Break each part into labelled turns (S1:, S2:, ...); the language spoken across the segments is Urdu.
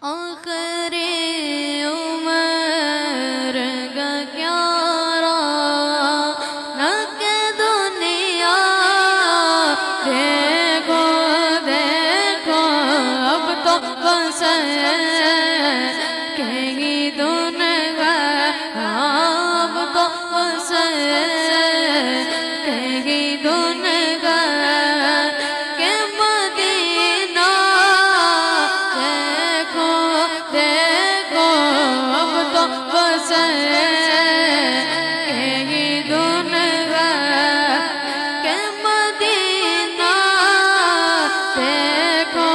S1: آخری عمر کا کیا رونق دنیا، دیکھو دیکھو اب تو بس کہیں دنیا، اب تو بس کہیں دنیا کہ مدینہ، دیکھو دیکھو اب تو بس کہیں دنیا کہ مدینہ، دیکھو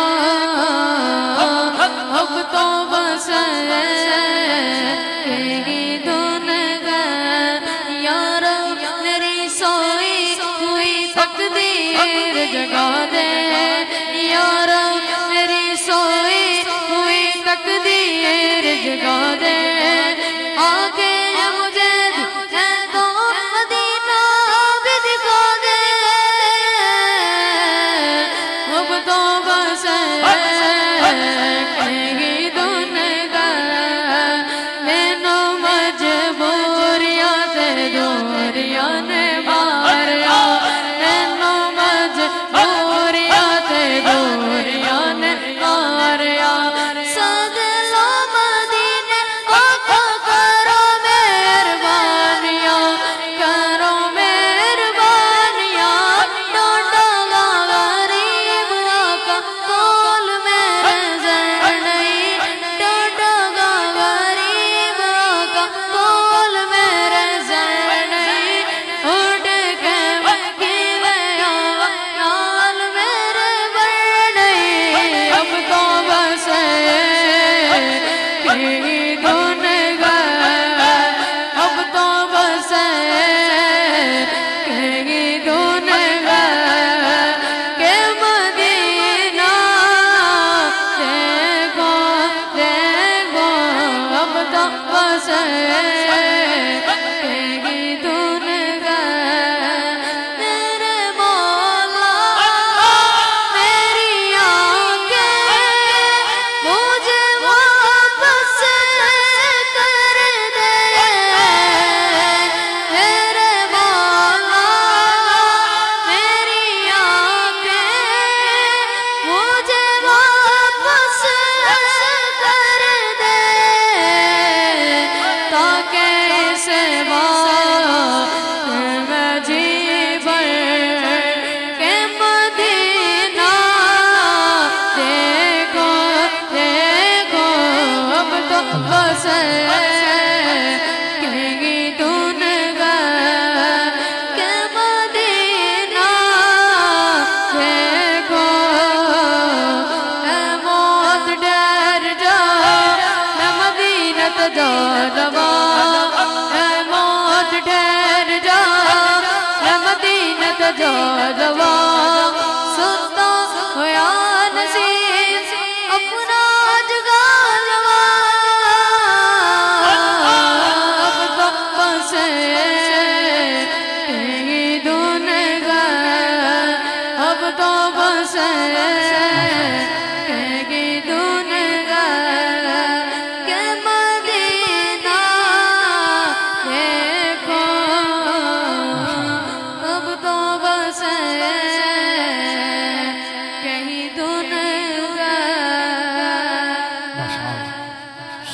S1: اب تو بس کہیں دنیا، یارو میری سوئی ہوئی تقدیر جگا دے، یارو میری سوئی ہوئی تقدیر جگا دے، آگے مجھے ہے تو مدینہ بھی دکھا دے، اب تو بس کہیں دنیا مینوں مجبوریاں تے دوریاں نے ماریا، مینوں مجبوریاں تے دوریاں نے ماریا، سد لو مدینے آقا کرو مہربانیاں، کرو مہربانیاں، ڈوڈا گا غریب آقا کول میرے زر نہیں، ڈوڈا گا غریب آقا کول میرے زر نہیں، اٹھ کے مکینے آوا نال میرے بر نہیں، اب تو بس کہیں دنیا، اب تو بس کہیں دنیا کہ مدینہ، دیکھو دیکھو اب تو بس کہیں دنیا، میرے مولا میری آنکھیں مجھے واپس کر دے، میرے مولا میری آنکھیں مجھے واپس کر دے، تاکہ اس بات میں جی بھر کے مدینہ، دیکھو دیکھو اب تو بس کہیں دنیا کہ مدینہ، دیکھو اے موت ڈر جا میں مدینہ تو جا لوا، اے موت ڈر جا میں مدینہ تو جا لوا،